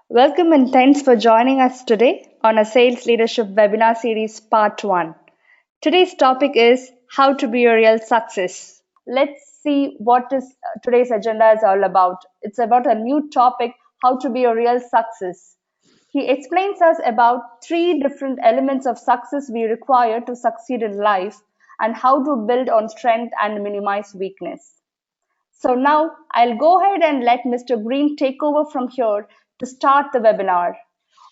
Welcome and thanks for joining us today on a Sales Leadership Webinar Series Part 1. Today's topic is how to be a real success. Let's see what is today's agenda is all about. It's about a new topic, how to be a real success. He explains us about three different elements of success we require to succeed in life and how to build on strength and minimize weakness. So now I'll go ahead and let Mr. Green take over from here to start the webinar.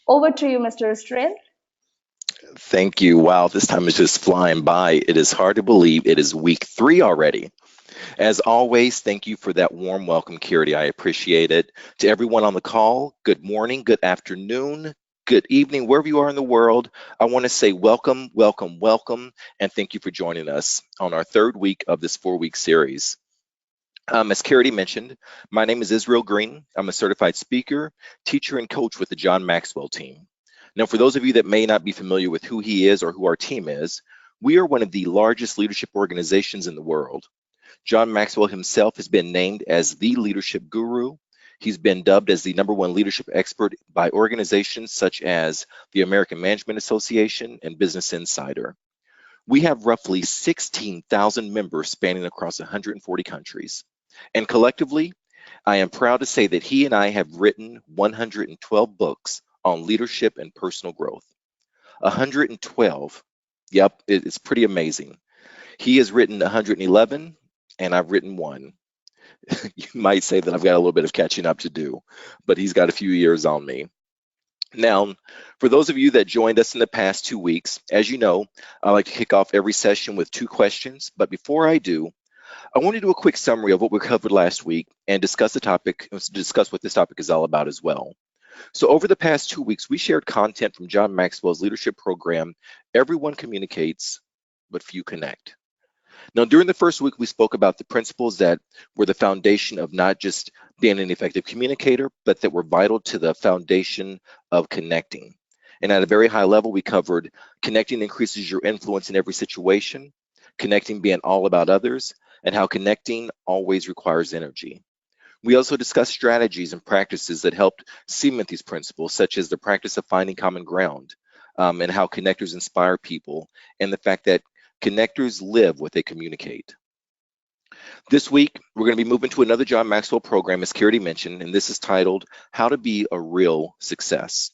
Over to you, Mr. Israel. Thank you. Wow, this time is just flying by. It is hard to believe it is week 3 already. As always, thank you for that warm welcome, Kirti. I appreciate it. To everyone on the call, good morning, good afternoon, good evening, wherever you are in the world. I want to say welcome, welcome, welcome, and thank you for joining us on our third week of this 4-week series. As Kirti mentioned, my name is Israel Greene. I'm a certified speaker, teacher, and coach with the John Maxwell team. Now, for those of you that may not be familiar with who he is or who our team is, we are one of the largest leadership organizations in the world. John Maxwell himself has been named as the leadership guru. He's been dubbed as the #1 leadership expert by organizations such as the American Management Association and Business Insider. We have roughly 16,000 members spanning across 140 countries. And collectively, I am proud to say that he and I have written 112 books on leadership and personal growth. 112. Yep, it's pretty amazing. He has written 111 and I've written 1. You might say that I've got a little bit of catching up to do, but he's got a few years on me. Now, for those of you that joined us in the past 2 weeks, as you know, I like to kick off every session with 2 questions. But before I do, I want to do a quick summary of what we covered last week and discuss what this topic is all about as well. So over the past 2 weeks, we shared content from John Maxwell's leadership program, Everyone Communicates, but Few Connect. Now, during the first week, we spoke about the principles that were the foundation of not just being an effective communicator, but that were vital to the foundation of connecting. And at a very high level, we covered connecting increases your influence in every situation, connecting being all about others, and how connecting always requires energy. We also discussed strategies and practices that helped cement these principles, such as the practice of finding common ground, and how connectors inspire people, and the fact that connectors live what they communicate. This week, we're going to be moving to another John Maxwell program, as Kirti mentioned, and this is titled, How to Be a Real Success.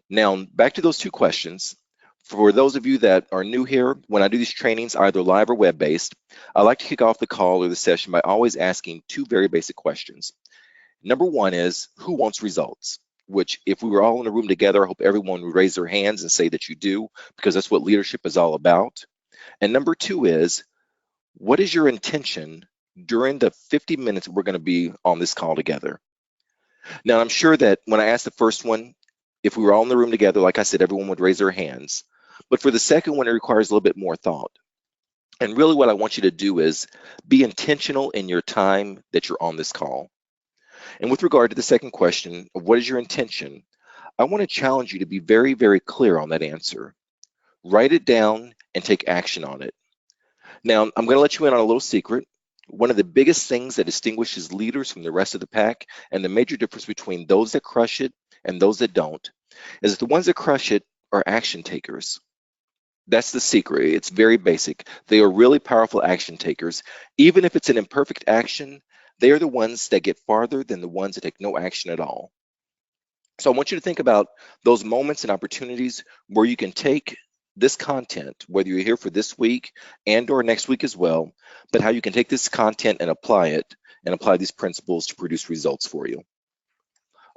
Now, back to those 2 questions. For those of you that are new here, when I do these trainings, either live or web-based, I like to kick off the call or the session by always asking 2 very basic questions. Number 1 is, who wants results? Which, if we were all in a room together, I hope everyone would raise their hands and say that you do, because that's what leadership is all about. And number 2 is, what is your intention during the 50 minutes we're going to be on this call together? Now, I'm sure that when I asked the first one, if we were all in the room together, like I said, everyone would raise their hands. But for the second one, it requires a little bit more thought. And really what I want you to do is be intentional in your time that you're on this call. And with regard to the second question of what is your intention, I want to challenge you to be very, very clear on that answer. Write it down and take action on it. Now, I'm going to let you in on a little secret. One of the biggest things that distinguishes leaders from the rest of the pack, and the major difference between those that crush it and those that don't, is that the ones that crush it are action takers. That's the secret. It's very basic. They are really powerful action takers. Even if it's an imperfect action, they are the ones that get farther than the ones that take no action at all. So I want you to think about those moments and opportunities where you can take this content, whether you're here for this week and or next week as well, but how you can take this content and apply it and apply these principles to produce results for you.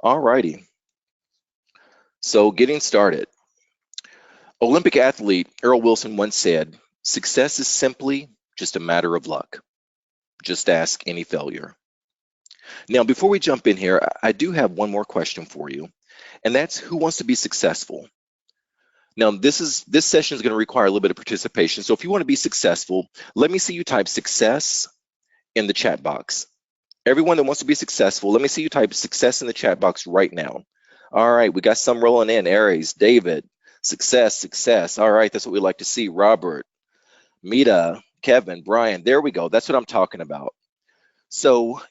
All righty. So getting started. Olympic athlete Earl Wilson once said, success is simply just a matter of luck. Just ask any failure. Now, before we jump in here, I do have one more question for you, and that's who wants to be successful? Now, this session is going to require a little bit of participation. So if you want to be successful, let me see you type success in the chat box. Everyone that wants to be successful, let me see you type success in the chat box right now. All right, we got some rolling in. Aries, David, success, success. All right, that's what we like to see. Robert, Mita, Kevin, Brian, there we go. That's what I'm talking about. So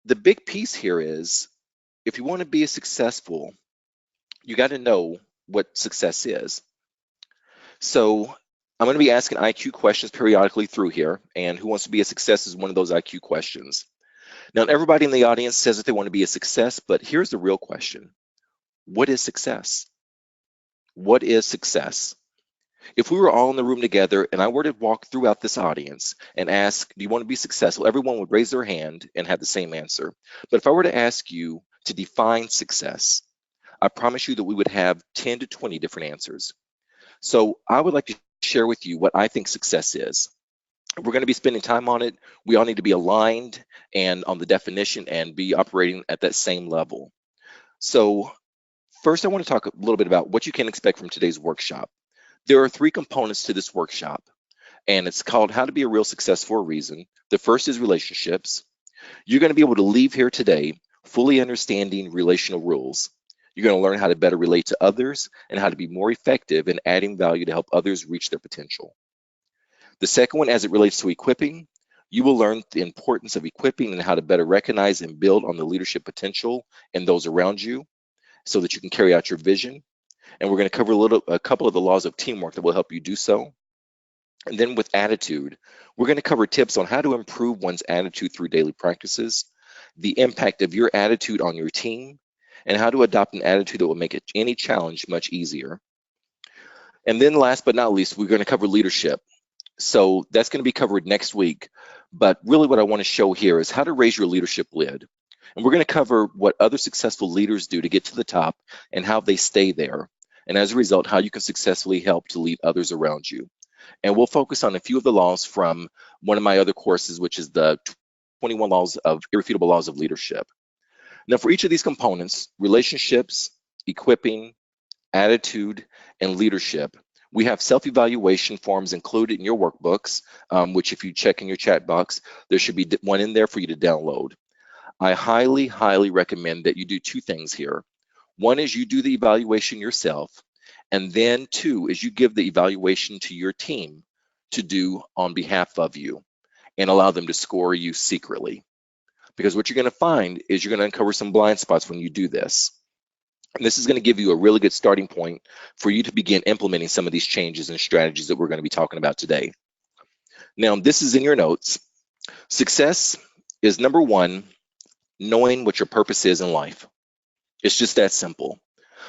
the big piece here is if you want to be successful, you got to know what success is. So I'm going to be asking IQ questions periodically through here, and who wants to be a success is one of those IQ questions. Now, everybody in the audience says that they want to be a success, but here's the real question. What is success? What is success? If we were all in the room together and I were to walk throughout this audience and ask, do you want to be successful? Everyone would raise their hand and have the same answer. But if I were to ask you to define success, I promise you that we would have 10 to 20 different answers. So I would like to share with you what I think success is. We're going to be spending time on it. We all need to be aligned and on the definition and be operating at that same level. So first, I want to talk a little bit about what you can expect from today's workshop. There are 3 components to this workshop, and it's called How to Be a Real Success for a Reason. The first is relationships. You're going to be able to leave here today fully understanding relational rules. You're going to learn how to better relate to others and how to be more effective in adding value to help others reach their potential. The second one, as it relates to equipping, you will learn the importance of equipping and how to better recognize and build on the leadership potential in those around you so that you can carry out your vision. And we're going to cover a couple of the laws of teamwork that will help you do so. And then with attitude, we're going to cover tips on how to improve one's attitude through daily practices, the impact of your attitude on your team, and how to adopt an attitude that will make any challenge much easier. And then last but not least, we're going to cover leadership. So that's going to be covered next week. But really what I want to show here is how to raise your leadership lid. And we're going to cover what other successful leaders do to get to the top and how they stay there. And as a result, how you can successfully help to lead others around you. And we'll focus on a few of the laws from one of my other courses, which is the 21 Irrefutable Laws of Leadership. Now, for each of these components, relationships, equipping, attitude, and leadership, we have self-evaluation forms included in your workbooks, which if you check in your chat box, there should be one in there for you to download. I highly, highly recommend that you do 2 things here. One is you do the evaluation yourself, and then 2 is you give the evaluation to your team to do on behalf of you and allow them to score you secretly. Because what you're going to find is you're going to uncover some blind spots when you do this. And this is going to give you a really good starting point for you to begin implementing some of these changes and strategies that we're going to be talking about today. Now, this is in your notes. Success is number 1, knowing what your purpose is in life. It's just that simple.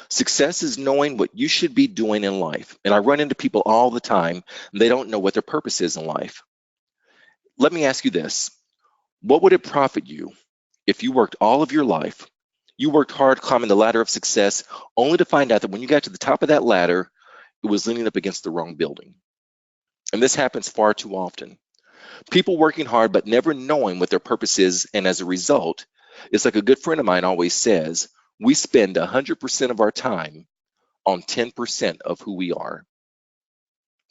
Success is knowing what you should be doing in life. And I run into people all the time, and they don't know what their purpose is in life. Let me ask you this. What would it profit you if you worked all of your life, you worked hard climbing the ladder of success, only to find out that when you got to the top of that ladder, it was leaning up against the wrong building? And this happens far too often. People working hard but never knowing what their purpose is, and as a result, it's like a good friend of mine always says, we spend 100% of our time on 10% of who we are.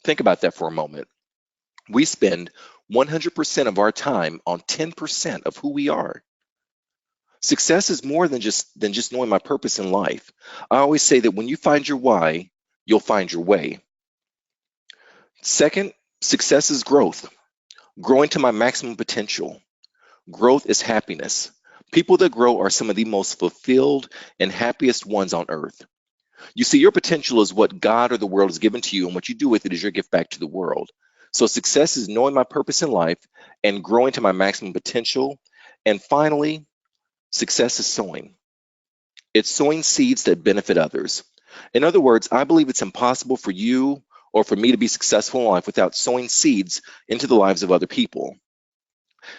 Think about that for a moment. We spend 100% of our time on 10% of who we are. Success is more than just knowing my purpose in life. I always say that when you find your why, you'll find your way. Second, success is growth. Growing to my maximum potential. Growth is happiness. People that grow are some of the most fulfilled and happiest ones on earth. You see, your potential is what God or the world has given to you, and what you do with it is your gift back to the world. So success is knowing my purpose in life and growing to my maximum potential. And finally, success is sowing. It's sowing seeds that benefit others. In other words, I believe it's impossible for you or for me to be successful in life without sowing seeds into the lives of other people.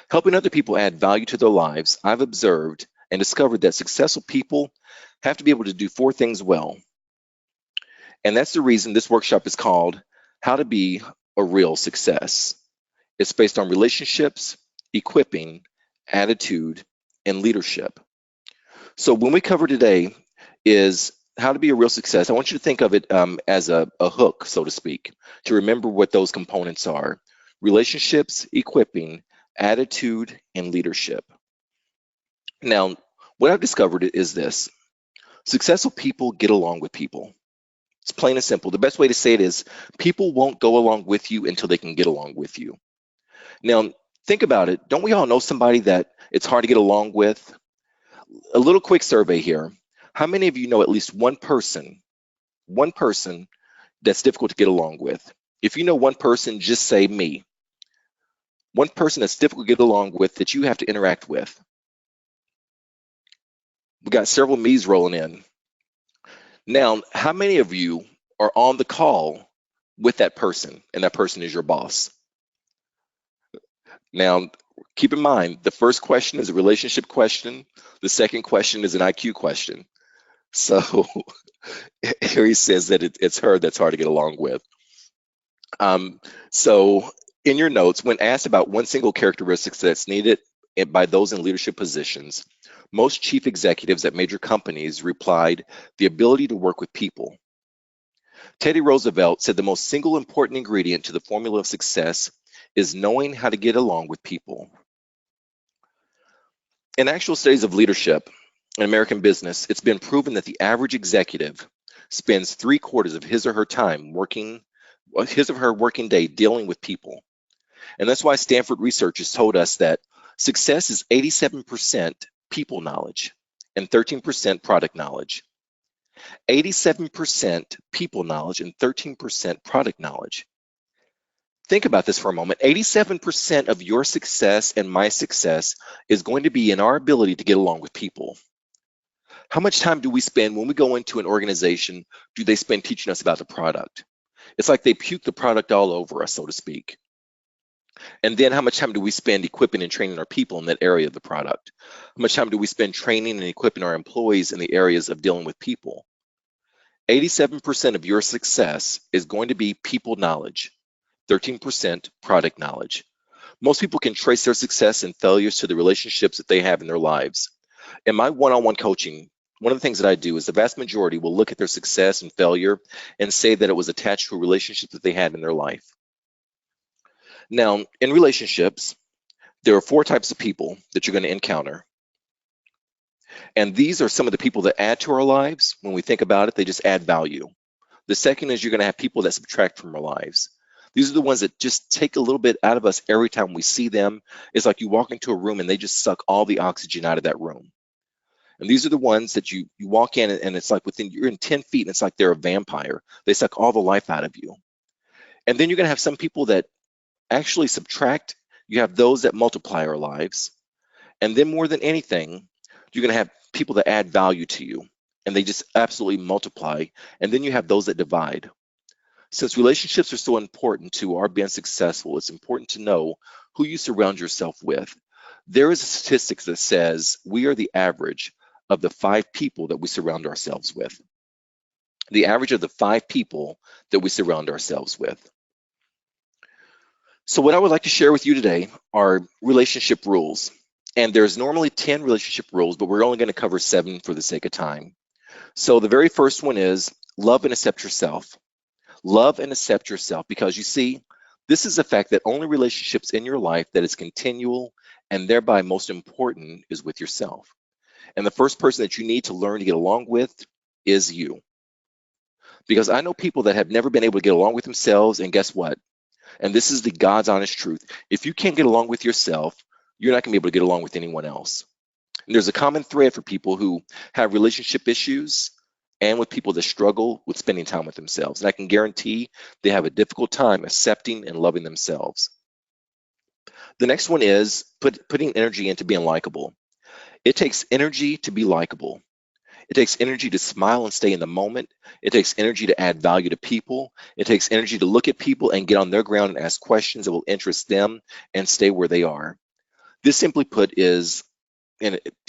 Helping other people add value to their lives, I've observed and discovered that successful people have to be able to do 4 things well. And that's the reason this workshop is called How to Be a Real Success. It's based on relationships, equipping, attitude, and leadership. So when we cover today is how to be a real success, I want you to think of it as a hook, so to speak, to remember what those components are: relationships, equipping, attitude, and leadership. Now, what I've discovered is this: successful people get along with people. It's plain and simple. The best way to say it is people won't go along with you until they can get along with you. Now, think about it. Don't we all know somebody that it's hard to get along with? a little quick survey here. How many of you know at least one person that's difficult to get along with? If you know one person, just say me. One person that's difficult to get along with that you have to interact with. We got several me's rolling in. Now, how many of you are on the call with that person and that person is your boss? Now, keep in mind, the first question is a relationship question. The second question is an IQ question. So here he says that it's her that's hard to get along with. So in your notes, when asked about one single characteristic that's needed by those in leadership positions, most chief executives at major companies replied, the ability to work with people. Teddy Roosevelt said the most single important ingredient to the formula of success is knowing how to get along with people. In actual studies of leadership in American business, it's been proven that the average executive spends 3/4 of his or her time his or her working day dealing with people. And that's why Stanford research has told us that success is 87% people knowledge and 13% product knowledge. 87% people knowledge and 13% product knowledge. Think about this for a moment. 87% of your success and my success is going to be in our ability to get along with people. How much time do we spend when we go into an organization? Do they spend teaching us about the product? It's like they puke the product all over us, so to speak. And then how much time do we spend equipping and training our people in that area of the product? How much time do we spend training and equipping our employees in the areas of dealing with people? 87% of your success is going to be people knowledge, 13% product knowledge. Most people can trace their success and failures to the relationships that they have in their lives. In my one-on-one coaching, one of the things that I do is the vast majority will look at their success and failure and say that it was attached to a relationship that they had in their life. Now, in relationships, there are 4 types of people that you're going to encounter. And these are some of the people that add to our lives. When we think about it, they just add value. The second is you're going to have people that subtract from our lives. These are the ones that just take a little bit out of us every time we see them. It's like you walk into a room and they just suck all the oxygen out of that room. And these are the ones that you walk in and it's like you're in 10 feet and it's like they're a vampire. They suck all the life out of you. And then you're going to have some people that actually subtract. You have those that multiply our lives. And then more than anything, you're going to have people that add value to you and they just absolutely multiply. And then you have those that divide. Since relationships are so important to our being successful, it's important to know who you surround yourself with. There is a statistic that says we are the average of the 5 people that we surround ourselves with. The average of the 5 people that we surround ourselves with. So what I would like to share with you today are relationship rules. And there's normally 10 relationship rules, but we're only going to cover 7 for the sake of time. So the very first one is love and accept yourself. Love and accept yourself, because you see, this is the fact that only relationships in your life that is continual and thereby most important is with yourself. And the first person that you need to learn to get along with is you. Because I know people that have never been able to get along with themselves, and guess what? And this is the God's honest truth. If you can't get along with yourself, you're not going to be able to get along with anyone else. And there's a common thread for people who have relationship issues and with people that struggle with spending time with themselves. And I can guarantee they have a difficult time accepting and loving themselves. The next one is putting energy into being likable. It takes energy to be likable. It takes energy to smile and stay in the moment. It takes energy to add value to people. It takes energy to look at people and get on their ground and ask questions that will interest them and stay where they are. This simply put is,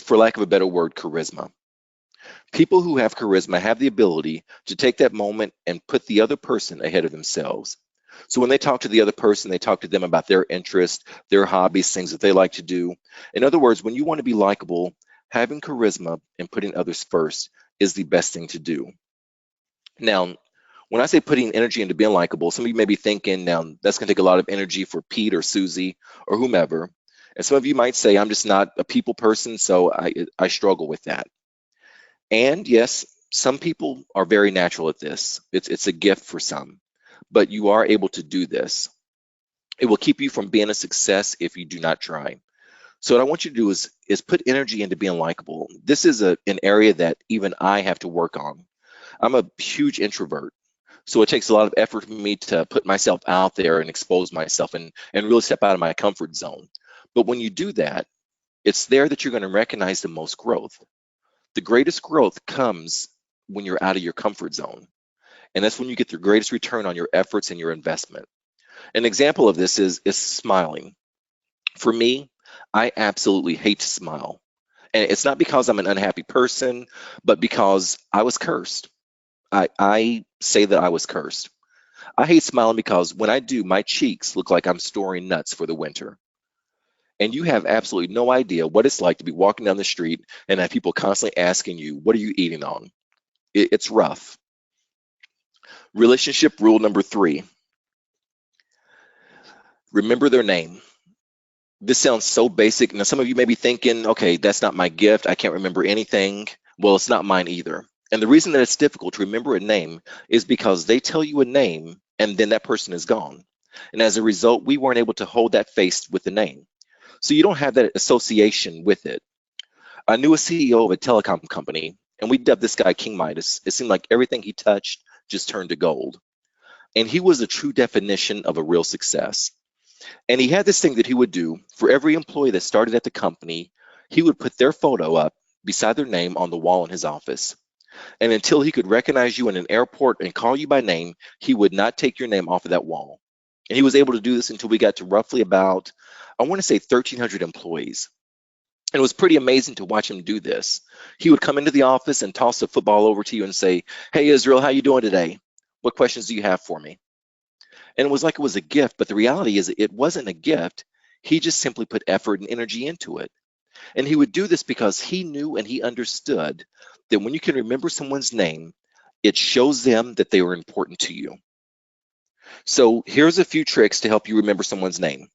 for lack of a better word, charisma. People who have charisma have the ability to take that moment and put the other person ahead of themselves. So when they talk to the other person, they talk to them about their interests, their hobbies, things that they like to do. In other words, when you want to be likable, having charisma and putting others first is the best thing to do. Now, when I say putting energy into being likable, some of you may be thinking, now that's going to take a lot of energy for Pete or Susie or whomever. And some of you might say, I'm just not a people person, so I struggle with that. And yes, some people are very natural at this. It's a gift for some, but you are able to do this. It will keep you from being a success if you do not try. So what I want you to do is is put energy into being likable. This is an area that even I have to work on. I'm a huge introvert. So it takes a lot of effort for me to put myself out there and expose myself and really step out of my comfort zone. But when you do that, it's there that you're going to recognize the most growth. The greatest growth comes when you're out of your comfort zone. And that's when you get the greatest return on your efforts and your investment. An example of this is smiling. For me, I absolutely hate to smile. And it's not because I'm an unhappy person, but because I was cursed. I say that I was cursed. I hate smiling because when I do, my cheeks look like I'm storing nuts for the winter. And you have absolutely no idea what it's like to be walking down the street and have people constantly asking you, what are you eating on? It's rough. Relationship rule number 3, remember their name. This sounds so basic. Now, some of you may be thinking, okay, that's not my gift. I can't remember anything. Well, it's not mine either. And the reason that it's difficult to remember a name is because they tell you a name and then that person is gone. And as a result, we weren't able to hold that face with the name. So you don't have that association with it. I knew a CEO of a telecom company, and we dubbed this guy King Midas. It seemed like everything he touched just turned to gold. And he was a true definition of a real success. And he had this thing that he would do for every employee that started at the company. He would put their photo up beside their name on the wall in his office. And until he could recognize you in an airport and call you by name, he would not take your name off of that wall. And he was able to do this until we got to roughly about, I want to say 1,300 employees. And it was pretty amazing to watch him do this. He would come into the office and toss the football over to you and say, "Hey, Israel, how you doing today? What questions do you have for me?" And it was like it was a gift, but the reality is it wasn't a gift. He just simply put effort and energy into it. And he would do this because he knew and he understood that when you can remember someone's name, it shows them that they were important to you. So here's a few tricks to help you remember someone's name.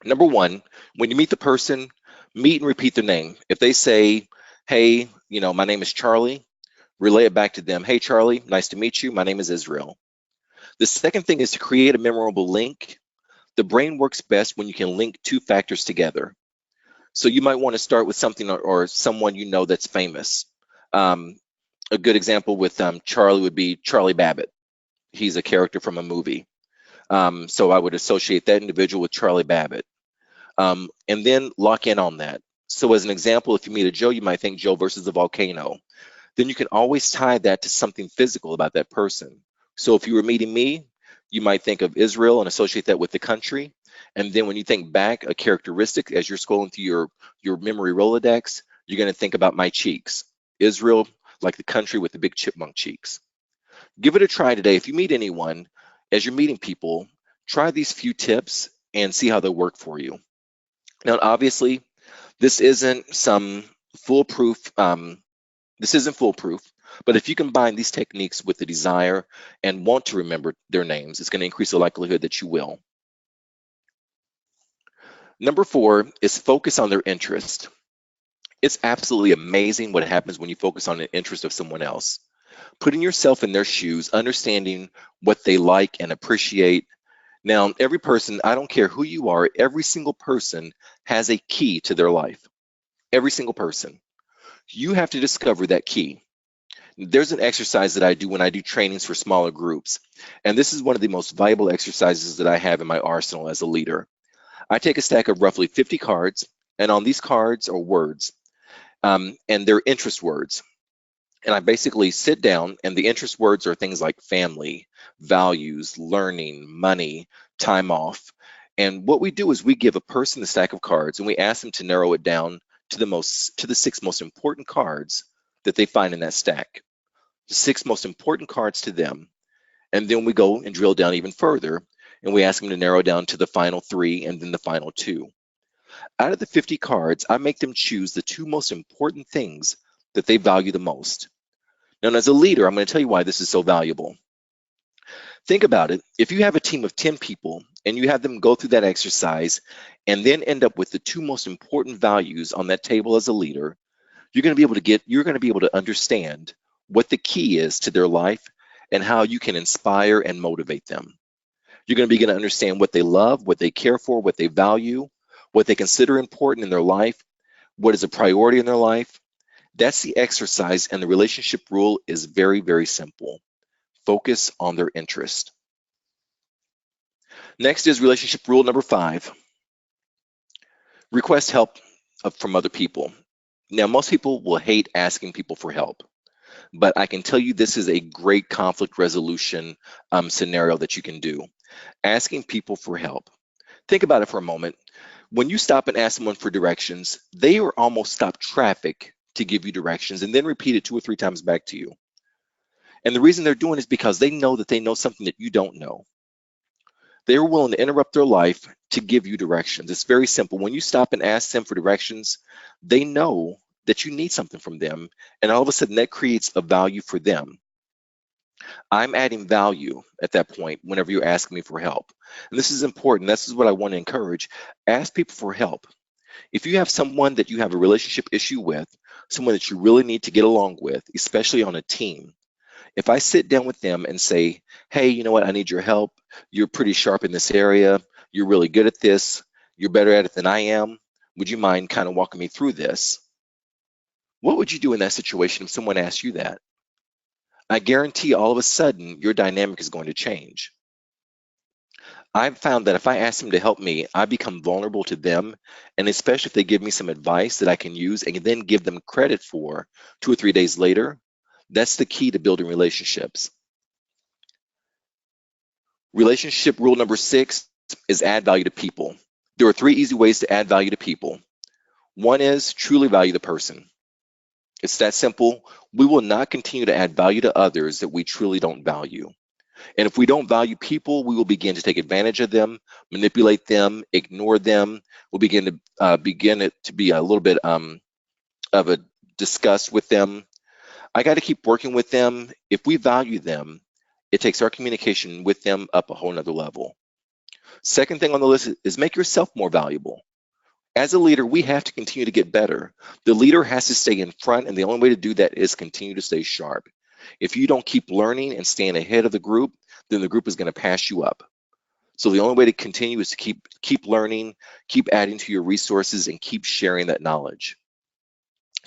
Number 1, when you meet the person, meet and repeat their name. If they say, "Hey, my name is Charlie," relay it back to them. "Hey, Charlie, nice to meet you. My name is Israel." The second thing is to create a memorable link. The brain works best when you can link 2 factors together. So you might want to start with something or someone that's famous. A good example with Charlie would be Charlie Babbitt. He's a character from a movie. So I would associate that individual with Charlie Babbitt. And then lock in on that. So as an example, if you meet a Joe, you might think Joe versus the volcano. Then you can always tie that to something physical about that person. So if you were meeting me, you might think of Israel and associate that with the country. And then when you think back a characteristic as you're scrolling through your memory Rolodex, you're going to think about my cheeks. Israel, like the country with the big chipmunk cheeks. Give it a try today. If you meet anyone, as you're meeting people, try these few tips and see how they work for you. Now, obviously, this isn't some foolproof. This isn't foolproof, but if you combine these techniques with the desire and want to remember their names, it's going to increase the likelihood that you will. Number 4 is focus on their interest. It's absolutely amazing what happens when you focus on an interest of someone else. Putting yourself in their shoes, understanding what they like and appreciate. Now, every person, I don't care who you are, every single person has a key to their life. Every single person. You have to discover that key. There's an exercise that I do when I do trainings for smaller groups. And this is one of the most valuable exercises that I have in my arsenal as a leader. I take a stack of roughly 50 cards, and on these cards are words, and they're interest words. And I basically sit down, and the interest words are things like family, values, learning, money, time off. And what we do is we give a person the stack of cards, and we ask them to narrow it down to the 6 most important cards that they find in that stack. The 6 most important cards to them. And then we go and drill down even further, and we ask them to narrow down to the final 3 and then the final 2. Out of the 50 cards, I make them choose the 2 most important things that they value the most. Now, as a leader, I'm going to tell you why this is so valuable. Think about it. If you have a team of 10 people and you have them go through that exercise and then end up with the 2 most important values on that table as a leader, you're going to be able to understand what the key is to their life and how you can inspire and motivate them. You're going to begin to understand what they love, what they care for, what they value, what they consider important in their life, what is a priority in their life. That's the exercise, and the relationship rule is very, very simple. Focus on their interest. Next is relationship rule number 5. Request help from other people. Now, most people will hate asking people for help, but I can tell you this is a great conflict resolution scenario that you can do. Asking people for help. Think about it for a moment. When you stop and ask someone for directions, they are almost stop traffic to give you directions and then repeat it 2 or 3 times back to you. And the reason they're doing it is because they know that they know something that you don't know. They're willing to interrupt their life to give you directions. It's very simple. When you stop and ask them for directions, they know that you need something from them, and all of a sudden that creates a value for them. I'm adding value at that point whenever you ask me for help. And this is important. This is what I want to encourage. Ask people for help. If you have someone that you have a relationship issue with, someone that you really need to get along with, especially on a team, if I sit down with them and say, hey, you know what, I need your help. You're pretty sharp in this area. You're really good at this. You're better at it than I am. Would you mind kind of walking me through this? What would you do in that situation if someone asked you that? I guarantee all of a sudden your dynamic is going to change. I've found that if I ask them to help me, I become vulnerable to them, and especially if they give me some advice that I can use and then give them credit for 2 or 3 days later, that's the key to building relationships. Relationship rule number 6 is add value to people. There are 3 easy ways to add value to people. One is truly value the person. It's that simple. We will not continue to add value to others that we truly don't value. And if we don't value people, we will begin to take advantage of them, manipulate them, ignore them. We'll begin it to be a little bit of a disgust with them. I got to keep working with them. If we value them, it takes our communication with them up a whole nother level. Second thing on the list is make yourself more valuable. As a leader, we have to continue to get better. The leader has to stay in front, and the only way to do that is continue to stay sharp. If you don't keep learning and staying ahead of the group, then the group is going to pass you up. So the only way to continue is to keep learning, keep adding to your resources, and keep sharing that knowledge.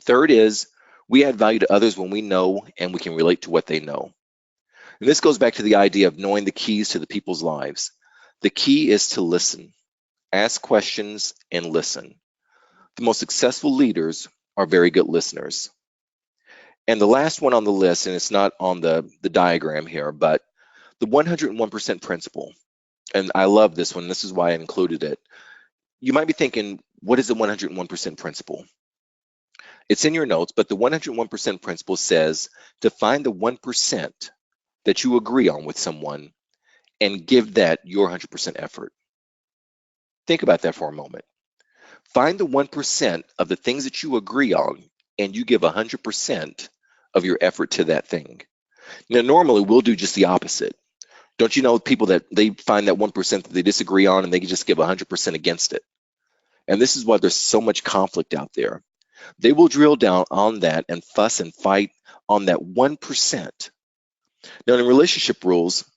Third is we add value to others when we know and we can relate to what they know. And this goes back to the idea of knowing the keys to the people's lives. The key is to listen, ask questions, and listen. The most successful leaders are very good listeners. And the last one on the list, and it's not on the diagram here, but the 101% principle. And I love this one. This is why I included it. You might be thinking, what is the 101% principle? It's in your notes, but the 101% principle says to find the 1% that you agree on with someone and give that your 100% effort. Think about that for a moment. Find the 1% of the things that you agree on and you give 100% of your effort to that thing. Now, normally we'll do just the opposite. Don't you know people that they find that 1% that they disagree on and they can just give 100% against it? And this is why there's so much conflict out there. They will drill down on that and fuss and fight on that 1%. Now, in relationship rules,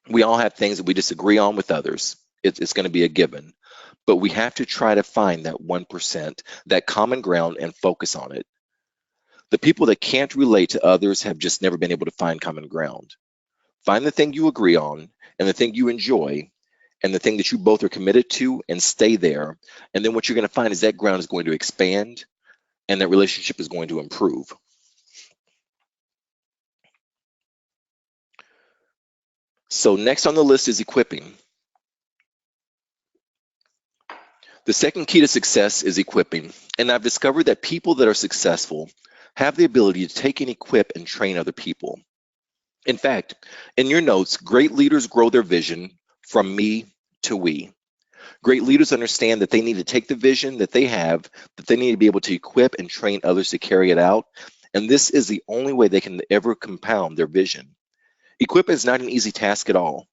we all have things that we disagree on with others. It's going to be a given. But we have to try to find that 1%, that common ground, and focus on it. The people that can't relate to others have just never been able to find common ground. Find the thing you agree on and the thing you enjoy and the thing that you both are committed to and stay there. And then what you're going to find is that ground is going to expand and that relationship is going to improve. So next on the list is equipping. The second key to success is equipping. And I've discovered that people that are successful have the ability to take and equip and train other people. In fact, in your notes, great leaders grow their vision from me to we. Great leaders understand that they need to take the vision that they have, that they need to be able to equip and train others to carry it out. And this is the only way they can ever compound their vision. Equip is not an easy task at all.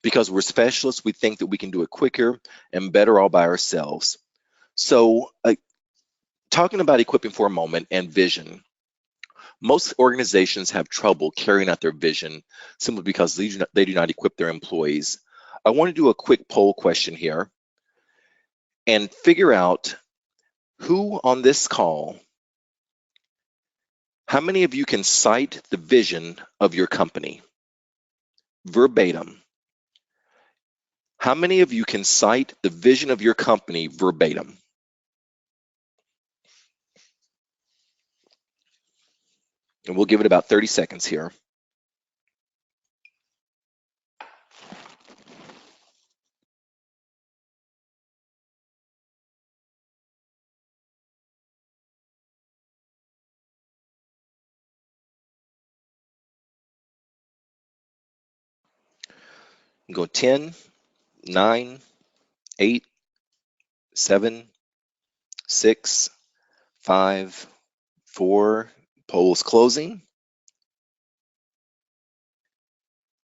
Because we're specialists, we think that we can do it quicker and better all by ourselves. So talking about equipping for a moment and vision, most organizations have trouble carrying out their vision simply because they do not equip their employees. I want to do a quick poll question here and figure out Who on this call, how many of you can cite the vision of your company verbatim? How many of you can cite the vision of your company verbatim? And we'll give it about 30 seconds here. Go 10, 9, 8, 7, 6, 5, 4, polls closing.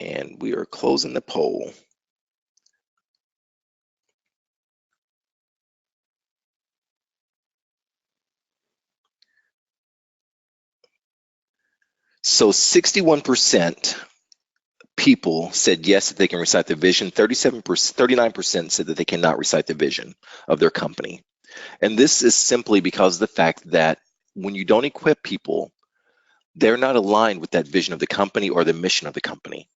And we are closing the poll. So 61% people said yes, that they can recite the vision. 39% said that they cannot recite the vision of their company. And this is simply because of the fact that when you don't equip people, they're not aligned with that vision of the company or the mission of the company.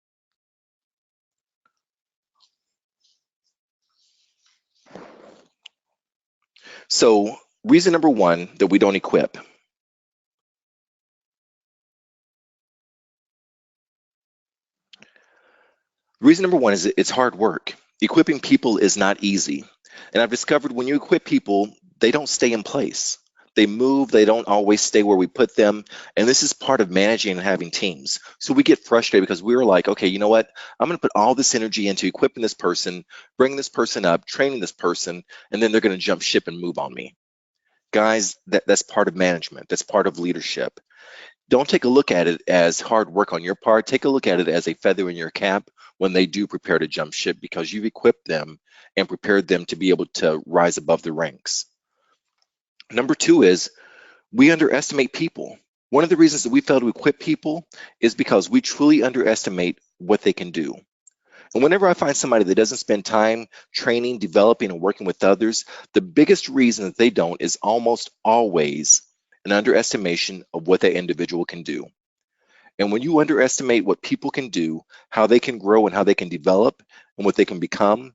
So reason number one that we don't equip. Reason number one is it's hard work. Equipping people is not easy. And I've discovered when you equip people, they don't stay in place. They move, they don't always stay where we put them. And this is part of managing and having teams. So we get frustrated because we're like, okay, you know what? I'm going to put all this energy into equipping this person, bringing this person up, training this person, and then they're going to jump ship and move on me. Guys, that's part of management. That's part of leadership. Don't take a look at it as hard work on your part. Take a look at it as a feather in your cap when they do prepare to jump ship, because you've equipped them and prepared them to be able to rise above the ranks. Number two is we underestimate people. One of the reasons that we fail to equip people is because we truly underestimate what they can do. And whenever I find somebody that doesn't spend time training, developing, and working with others, the biggest reason that they don't is almost always an underestimation of what that individual can do. And when you underestimate what people can do, how they can grow and how they can develop and what they can become,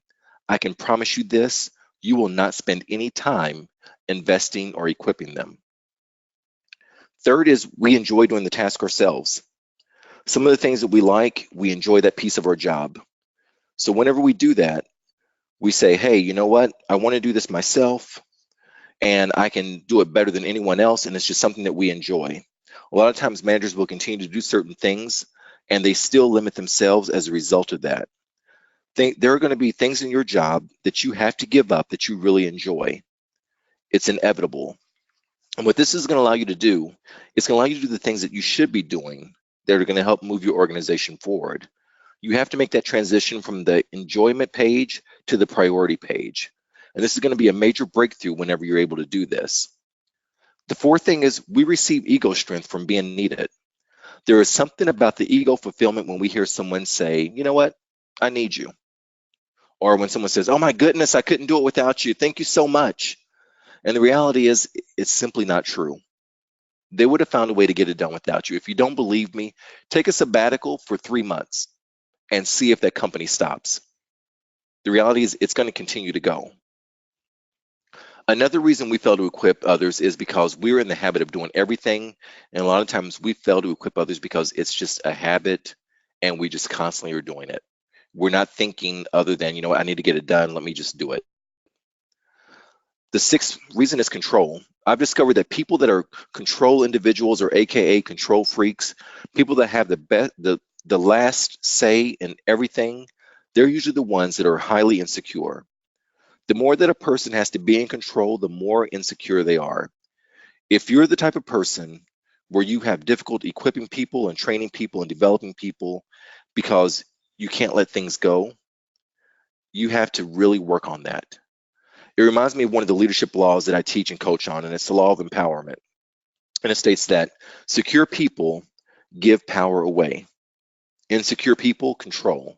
I can promise you this, you will not spend any time investing or equipping them. Third is we enjoy doing the task ourselves. Some of the things that we like, we enjoy that piece of our job. So whenever we do that, we say, hey, you know what? I want to do this myself and I can do it better than anyone else. And it's just something that we enjoy. A lot of times managers will continue to do certain things and they still limit themselves as a result of that. There are going to be things in your job that you have to give up that you really enjoy. It's inevitable. And what this is going to allow you to do, it's going to allow you to do the things that you should be doing that are going to help move your organization forward. You have to make that transition from the enjoyment page to the priority page. And this is going to be a major breakthrough whenever you're able to do this. The fourth thing is we receive ego strength from being needed. There is something about the ego fulfillment when we hear someone say, you know what, I need you. Or when someone says, oh my goodness, I couldn't do it without you. Thank you so much. And the reality is it's simply not true. They would have found a way to get it done without you. If you don't believe me, take a sabbatical for 3 months and see if that company stops. The reality is it's going to continue to go. Another reason we fail to equip others is because we're in the habit of doing everything. And a lot of times we fail to equip others because it's just a habit and we just constantly are doing it. We're not thinking other than, you know what, I need to get it done. Let me just do it. The sixth reason is control. I've discovered that people that are control individuals, or AKA control freaks, people that have the last say in everything, they're usually the ones that are highly insecure. The more that a person has to be in control, the more insecure they are. If you're the type of person where you have difficulty equipping people and training people and developing people because you can't let things go, you have to really work on that. It reminds me of one of the leadership laws that I teach and coach on, and it's the law of empowerment. And it states that secure people give power away. Insecure people control.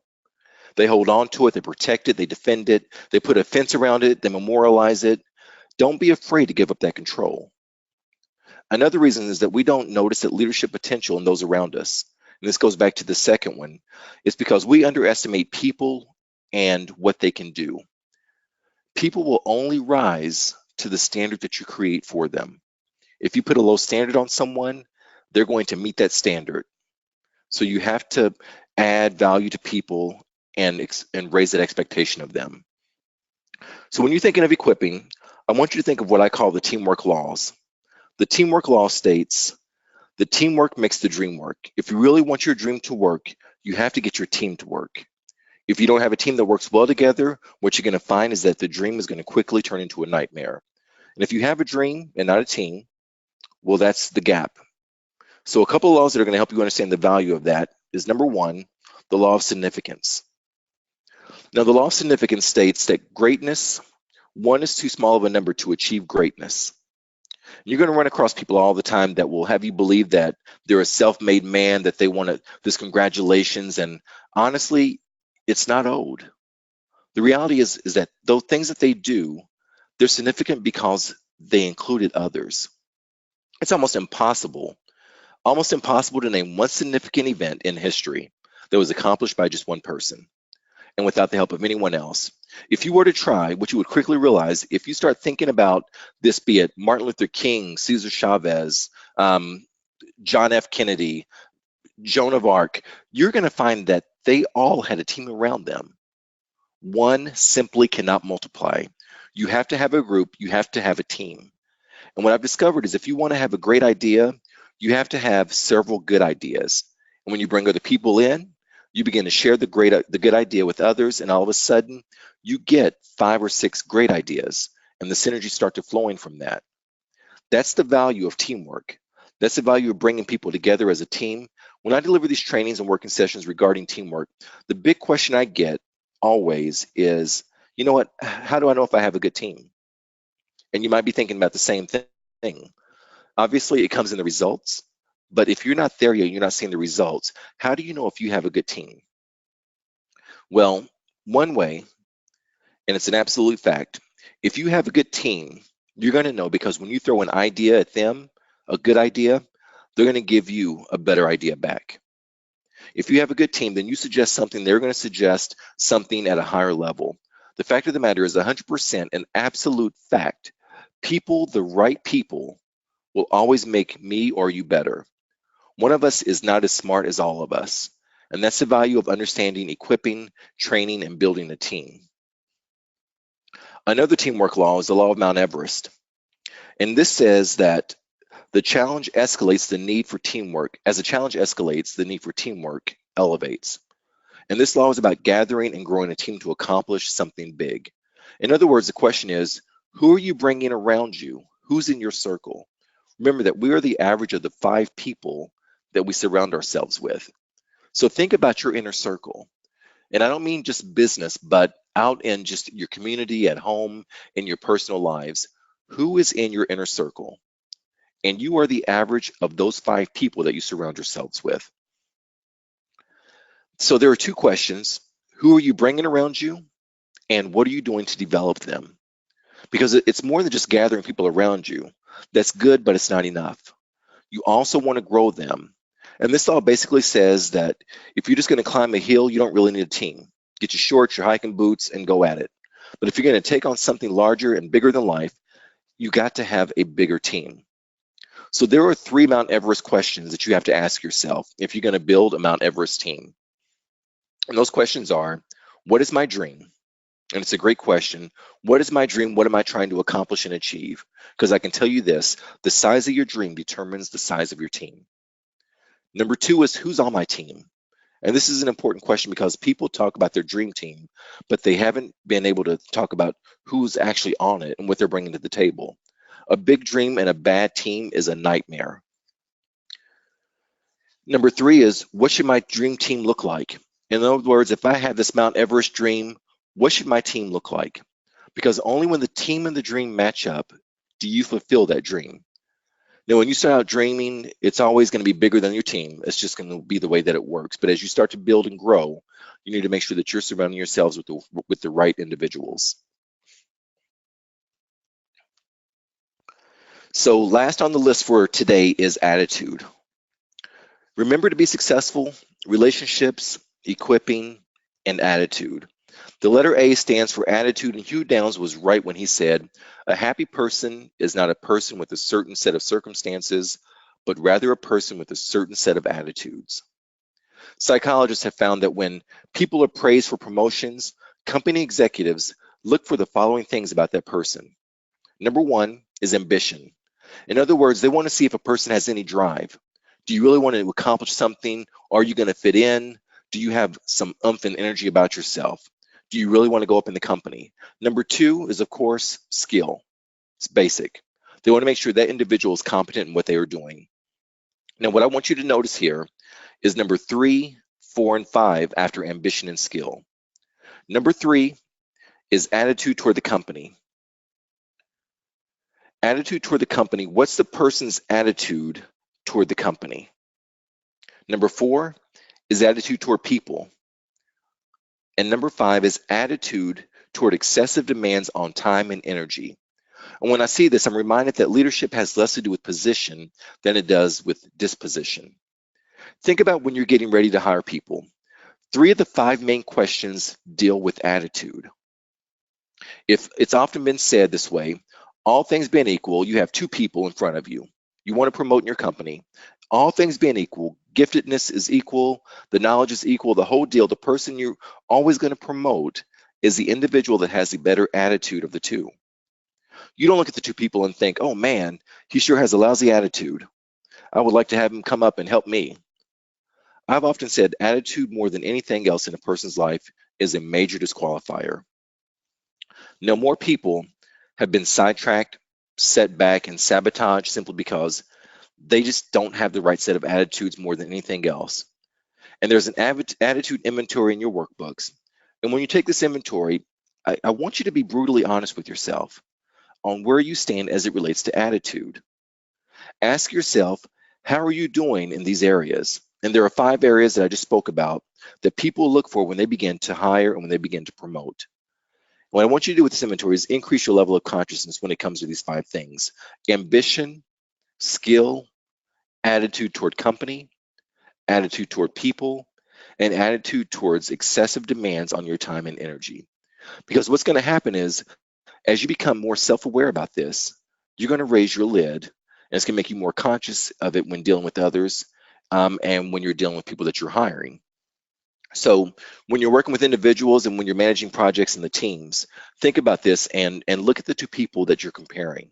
They hold on to it, they protect it, they defend it, they put a fence around it, they memorialize it. Don't be afraid to give up that control. Another reason is that we don't notice that leadership potential in those around us. And this goes back to the second one. It's because we underestimate people and what they can do. People will only rise to the standard that you create for them. If you put a low standard on someone, they're going to meet that standard. So you have to add value to people and raise that expectation of them. So when you're thinking of equipping, I want you to think of what I call the teamwork laws. The teamwork law states, the teamwork makes the dream work. If you really want your dream to work, you have to get your team to work. If you don't have a team that works well together, what you're going to find is that the dream is going to quickly turn into a nightmare. And if you have a dream and not a team, well, that's the gap. So a couple of laws that are going to help you understand the value of that is number one, the law of significance. Now, the law of significance states that greatness, one is too small of a number to achieve greatness. You're going to run across people all the time that will have you believe that they're a self-made man, that they want this congratulations, and honestly, it's not owed. The reality is that those things that they do, they're significant because they included others. It's almost impossible to name one significant event in history that was accomplished by just one person and without the help of anyone else. If you were to try, what you would quickly realize, if you start thinking about this, be it Martin Luther King, Cesar Chavez, John F. Kennedy, Joan of Arc, you're going to find that they all had a team around them. One simply cannot multiply. You have to have a group, you have to have a team. And what I've discovered is if you want to have a great idea, you have to have several good ideas. And when you bring other people in, you begin to share the good idea with others, and all of a sudden, you get 5 or 6 great ideas, and the synergies start to flowing from that. That's the value of teamwork. That's the value of bringing people together as a team. When I deliver these trainings and working sessions regarding teamwork, the big question I get always is, you know what, how do I know if I have a good team? And you might be thinking about the same thing. Obviously, it comes in the results. But if you're not there yet, you're not seeing the results, how do you know if you have a good team? Well, one way, and it's an absolute fact, if you have a good team, you're going to know because when you throw an idea at them, a good idea, they're going to give you a better idea back. If you have a good team, then you suggest something, they're going to suggest something at a higher level. The fact of the matter is 100% an absolute fact. People, the right people, will always make me or you better. One of us is not as smart as all of us, and that's the value of understanding, equipping, training, and building a team. Another teamwork law is the law of Mount Everest, and this says that the challenge escalates the need for teamwork. As the challenge escalates, the need for teamwork elevates. And this law is about gathering and growing a team to accomplish something big. In other words, the question is, who are you bringing around you? Who's in your circle? Remember that we are the average of the 5 people that we surround ourselves with. So think about your inner circle. And I don't mean just business, but out in just your community, at home, in your personal lives. Who is in your inner circle? And you are the average of those 5 people that you surround yourselves with. So there are 2 questions. Who are you bringing around you? And what are you doing to develop them? Because it's more than just gathering people around you. That's good, but it's not enough. You also want to grow them. And this law basically says that if you're just going to climb a hill, you don't really need a team. Get your shorts, your hiking boots, and go at it. But if you're going to take on something larger and bigger than life, you got to have a bigger team. So there are 3 Mount Everest questions that you have to ask yourself if you're going to build a Mount Everest team. And those questions are, what is my dream? And it's a great question. What is my dream? What am I trying to accomplish and achieve? Because I can tell you this, the size of your dream determines the size of your team. Number 2 is, who's on my team? And this is an important question because people talk about their dream team, but they haven't been able to talk about who's actually on it and what they're bringing to the table. A big dream and a bad team is a nightmare. Number 3 is, what should my dream team look like? In other words, if I have this Mount Everest dream, what should my team look like? Because only when the team and the dream match up do you fulfill that dream. Now, when you start out dreaming, it's always going to be bigger than your team. It's just going to be the way that it works. But as you start to build and grow, you need to make sure that you're surrounding yourselves with the right individuals. So last on the list for today is attitude. Remember to be successful, relationships, equipping, and attitude. The letter A stands for attitude, and Hugh Downs was right when he said, a happy person is not a person with a certain set of circumstances, but rather a person with a certain set of attitudes. Psychologists have found that when people are praised for promotions, company executives look for the following things about that person. Number one is ambition. In other words, they want to see if a person has any drive. Do you really want to accomplish something? Are you going to fit in? Do you have some oomph and energy about yourself? Do you really want to go up in the company? Number two is, of course, skill. It's basic. They want to make sure that individual is competent in what they are doing. Now, what I want you to notice here is number 3, 4, and 5 after ambition and skill. Number 3 is attitude toward the company. Attitude toward the company. What's the person's attitude toward the company? Number 4 is attitude toward people. And number 5 is attitude toward excessive demands on time and energy. And when I see this, I'm reminded that leadership has less to do with position than it does with disposition. Think about when you're getting ready to hire people. 3 of the 5 main questions deal with attitude. If it's often been said this way, all things being equal, you have 2 people in front of you. You want to promote in your company. All things being equal, giftedness is equal, the knowledge is equal, the whole deal. The person you're always going to promote is the individual that has the better attitude of the 2. You don't look at the 2 people and think, oh man, he sure has a lousy attitude. I would like to have him come up and help me. I've often said attitude more than anything else in a person's life is a major disqualifier. Now, more people have been sidetracked, set back, and sabotaged simply because they just don't have the right set of attitudes more than anything else. And there's an attitude inventory in your workbooks. And when you take this inventory, I want you to be brutally honest with yourself on where you stand as it relates to attitude. Ask yourself, how are you doing in these areas? And there are 5 areas that I just spoke about that people look for when they begin to hire and when they begin to promote. What I want you to do with this inventory is increase your level of consciousness when it comes to these 5 things: ambition, skill, attitude toward company, attitude toward people, and attitude towards excessive demands on your time and energy. Because what's going to happen is, as you become more self-aware about this, you're going to raise your lid, and it's going to make you more conscious of it when dealing with others, and when you're dealing with people that you're hiring. So when you're working with individuals and when you're managing projects and the teams, think about this and look at the 2 people that you're comparing.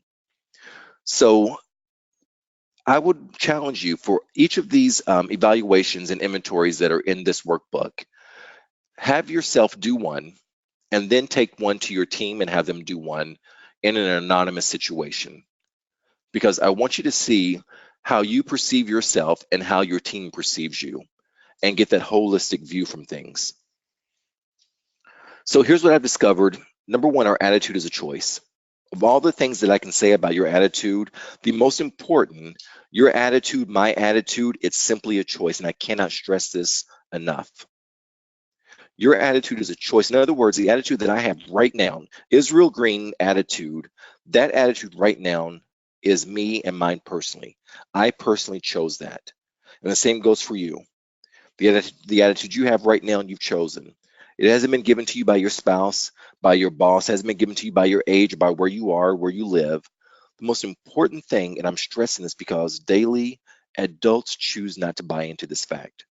So I would challenge you for each of these evaluations and inventories that are in this workbook, have yourself do one and then take one to your team and have them do one in an anonymous situation. Because I want you to see how you perceive yourself and how your team perceives you and get that holistic view from things. So here's what I've discovered. Number 1, our attitude is a choice. Of all the things that I can say about your attitude, the most important, your attitude, my attitude, it's simply a choice. And I cannot stress this enough. Your attitude is a choice. In other words, the attitude that I have right now, Israel Greene attitude, that attitude right now is me and mine personally. I personally chose that. And the same goes for you. The attitude you have right now, you've chosen. It hasn't been given to you by your spouse, by your boss, it hasn't been given to you by your age, by where you are, where you live. The most important thing, and I'm stressing this because daily adults choose not to buy into this fact.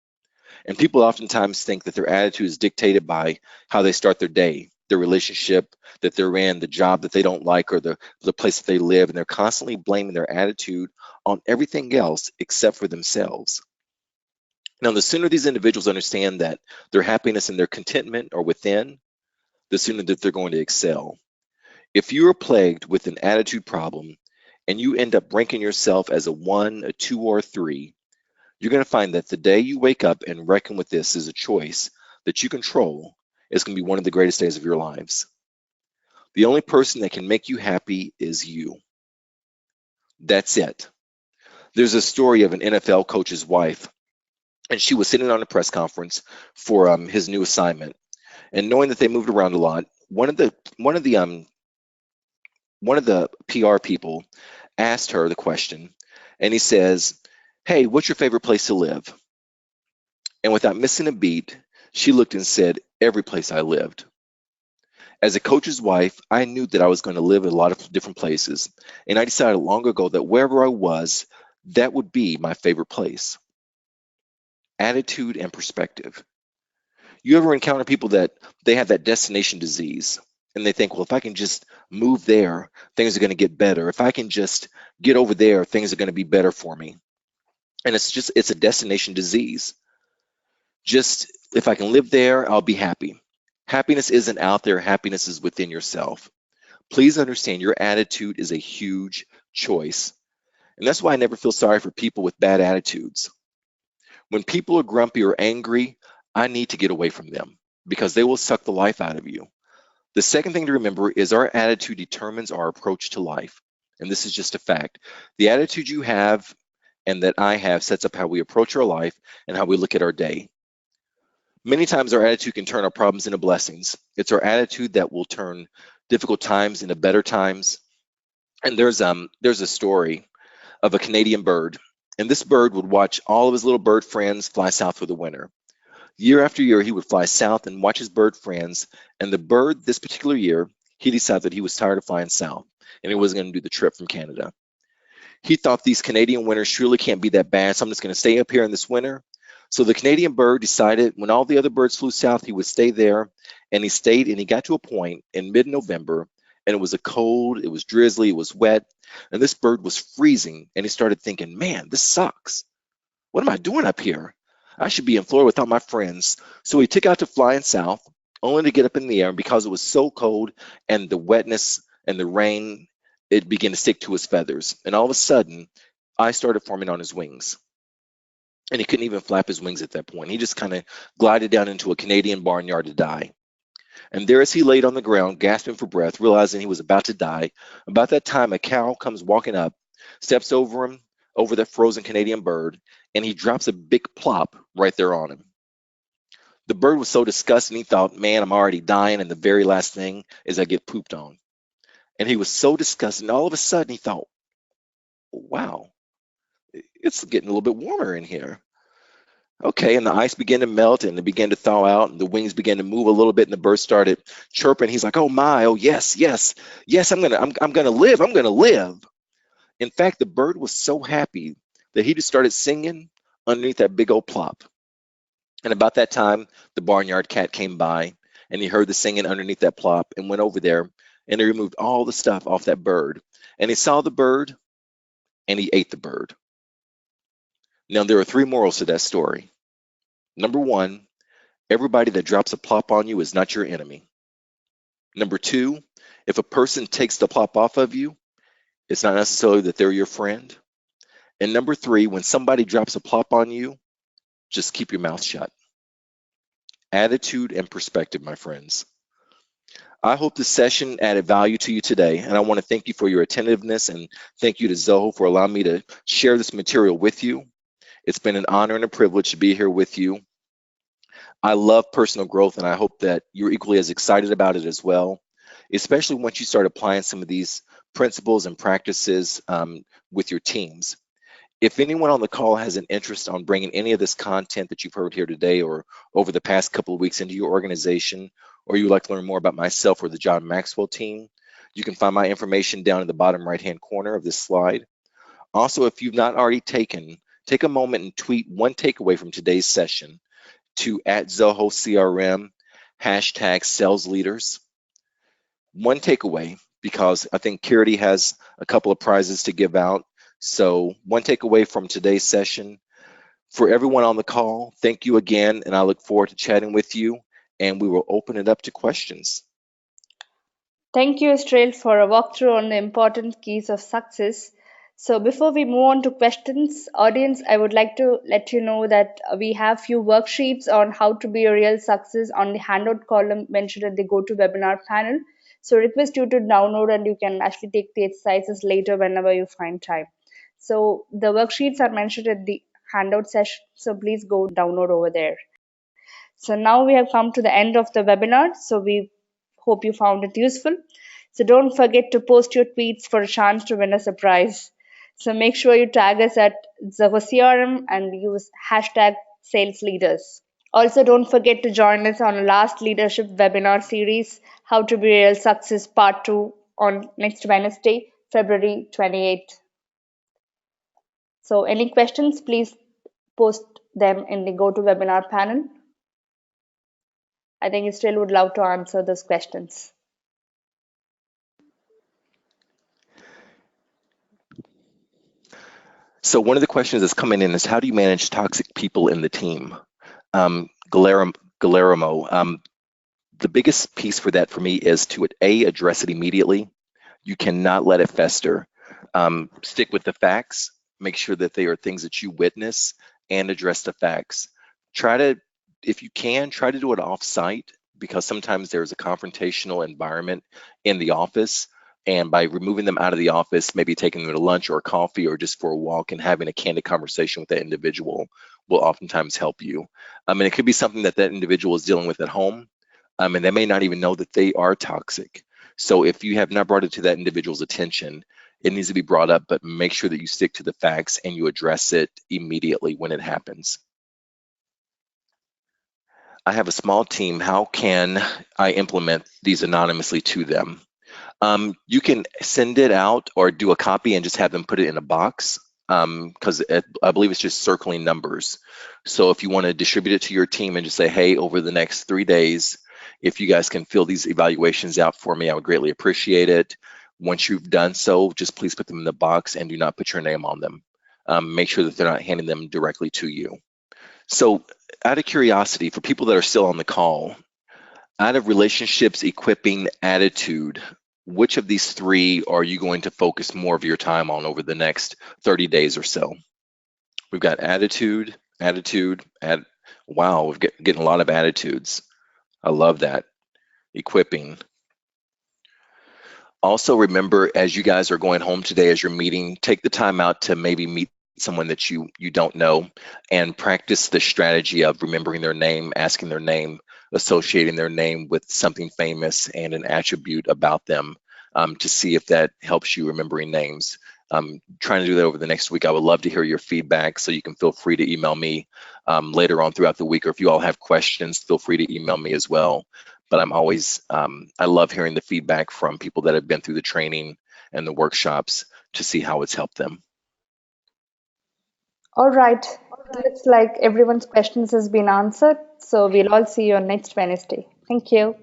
And people oftentimes think that their attitude is dictated by how they start their day, their relationship that they're in, the job that they don't like, or the place that they live. And they're constantly blaming their attitude on everything else except for themselves. Now, the sooner these individuals understand that their happiness and their contentment are within, the sooner that they're going to excel. If you are plagued with an attitude problem and you end up ranking yourself as a 1, a 2, or a 3, you're going to find that the day you wake up and reckon with this as a choice that you control is going to be one of the greatest days of your lives. The only person that can make you happy is you. That's it. There's a story of an NFL coach's wife, and she was sitting on a press conference for his new assignment. And knowing that they moved around a lot, one of the PR people asked her the question, and he says, "Hey, what's your favorite place to live?" And without missing a beat, she looked and said, "Every place I lived." As a coach's wife, I knew that I was going to live in a lot of different places, and I decided long ago that wherever I was, that would be my favorite place. Attitude and perspective. You ever encounter people that they have that destination disease and they think, well, if I can just move there, things are going to get better. If I can just get over there, things are going to be better for me. And it's a destination disease. Just if I can live there, I'll be happy. Happiness isn't out there, happiness is within yourself. Please understand your attitude is a huge choice. And that's why I never feel sorry for people with bad attitudes. When people are grumpy or angry, I need to get away from them because they will suck the life out of you. The second thing to remember is our attitude determines our approach to life. And this is just a fact. The attitude you have and that I have sets up how we approach our life and how we look at our day. Many times our attitude can turn our problems into blessings. It's our attitude that will turn difficult times into better times. And there's a story of a Canadian bird. And this bird would watch all of his little bird friends fly south for the winter. Year after year, he would fly south and watch his bird friends. And the bird, this particular year, he decided that he was tired of flying south and he wasn't going to do the trip from Canada. He thought these Canadian winters surely can't be that bad, so I'm just going to stay up here in this winter. So the Canadian bird decided when all the other birds flew south, he would stay there. And he stayed and he got to a point in mid-November and it was a cold, it was drizzly, it was wet, and this bird was freezing. And he started thinking, man, this sucks. What am I doing up here? I should be in Florida without my friends. So he took out to flying south, only to get up in the air. And because it was so cold and the wetness and the rain, it began to stick to his feathers. And all of a sudden, ice started forming on his wings. And he couldn't even flap his wings at that point. He just kind of glided down into a Canadian barnyard to die. And there, as he laid on the ground, gasping for breath, realizing he was about to die, about that time, a cow comes walking up, steps over him, over that frozen Canadian bird, and he drops a big plop right there on him. The bird was so disgusted, he thought, man, I'm already dying, and the very last thing is I get pooped on. And he was so disgusted, and all of a sudden he thought, wow, it's getting a little bit warmer in here. Okay, and the ice began to melt and it began to thaw out and the wings began to move a little bit and the bird started chirping. He's like, "Oh my, oh yes, yes, yes, I'm gonna live, I'm gonna live." In fact, the bird was so happy that he just started singing underneath that big old plop. And about that time, the barnyard cat came by and he heard the singing underneath that plop and went over there and he removed all the stuff off that bird. And he saw the bird and he ate the bird. Now, there are three morals to that story. Number one, everybody that drops a plop on you is not your enemy. Number two, if a person takes the plop off of you, it's not necessarily that they're your friend. And number three, when somebody drops a plop on you, just keep your mouth shut. Attitude and perspective, my friends. I hope this session added value to you today, and I want to thank you for your attentiveness and thank you to Zoho for allowing me to share this material with you. It's been an honor and a privilege to be here with you. I love personal growth, and I hope that you're equally as excited about it as well, especially once you start applying some of these principles and practices with your teams. If anyone on the call has an interest on bringing any of this content that you've heard here today or over the past couple of weeks into your organization, or you would like to learn more about myself or the John Maxwell team, you can find my information down in the bottom right-hand corner of this slide. Also, if you've not already take a moment and tweet one takeaway from today's session to @ZohoCRM, #SalesLeaders. One takeaway, because I think Kirti has a couple of prizes to give out. So one takeaway from today's session. For everyone on the call, thank you again, and I look forward to chatting with you, and we will open it up to questions. Thank you, Israel, for a walkthrough on the important keys of success. So before we move on to questions, audience, I would like to let you know that we have few worksheets on how to be a real success on the handout column mentioned at the GoToWebinar panel. So request you to download and you can actually take the exercises later whenever you find time. So the worksheets are mentioned at the handout session. So please go download over there. So now we have come to the end of the webinar. So we hope you found it useful. So don't forget to post your tweets for a chance to win a surprise. So make sure you tag us at ZohoCRM and use hashtag sales leaders. Also, don't forget to join us on our last leadership webinar series, How to Be Real Success Part 2 on next Wednesday, February 28th. So any questions, please post them in the GoToWebinar panel. I think Israel would love to answer those questions. So one of the questions that's coming in is how do you manage toxic people in the team? Guillermo, the biggest piece for that for me is to address it immediately. You cannot let it fester. Stick with the facts. Make sure that they are things that you witness and address the facts. Try to, if you can, try to do it off-site because sometimes there's a confrontational environment in the office. And by removing them out of the office, maybe taking them to lunch or coffee or just for a walk and having a candid conversation with that individual will oftentimes help you. And it could be something that that individual is dealing with at home, and they may not even know that they are toxic. So if you have not brought it to that individual's attention, it needs to be brought up, but make sure that you stick to the facts and you address it immediately when it happens. I have a small team. How can I implement these anonymously to them? You can send it out or do a copy and just have them put it in a box because I believe it's just circling numbers. So if you want to distribute it to your team and just say, hey, over the next 3 days, if you guys can fill these evaluations out for me, I would greatly appreciate it. Once you've done so, just please put them in the box and do not put your name on them. Make sure that they're not handing them directly to you. So out of curiosity, for people that are still on the call, out of relationships, equipping, attitude, which of these three are you going to focus more of your time on over the next 30 days or so? We've got attitude, wow, getting a lot of attitudes. I love that. Equipping. Also remember, as you guys are going home today, as you're meeting, take the time out to maybe meet someone that you don't know and practice the strategy of remembering their name, asking their name, associating their name with something famous and an attribute about them to see if that helps you remembering names. Trying to do that over the next week. I would love to hear your feedback, so you can feel free to email me later on throughout the week, or if you all have questions, feel free to email me as well. But I'm always, I love hearing the feedback from people that have been through the training and the workshops to see how it's helped them. All right. It looks like everyone's questions has been answered. So we'll all see you on next Wednesday. Thank you.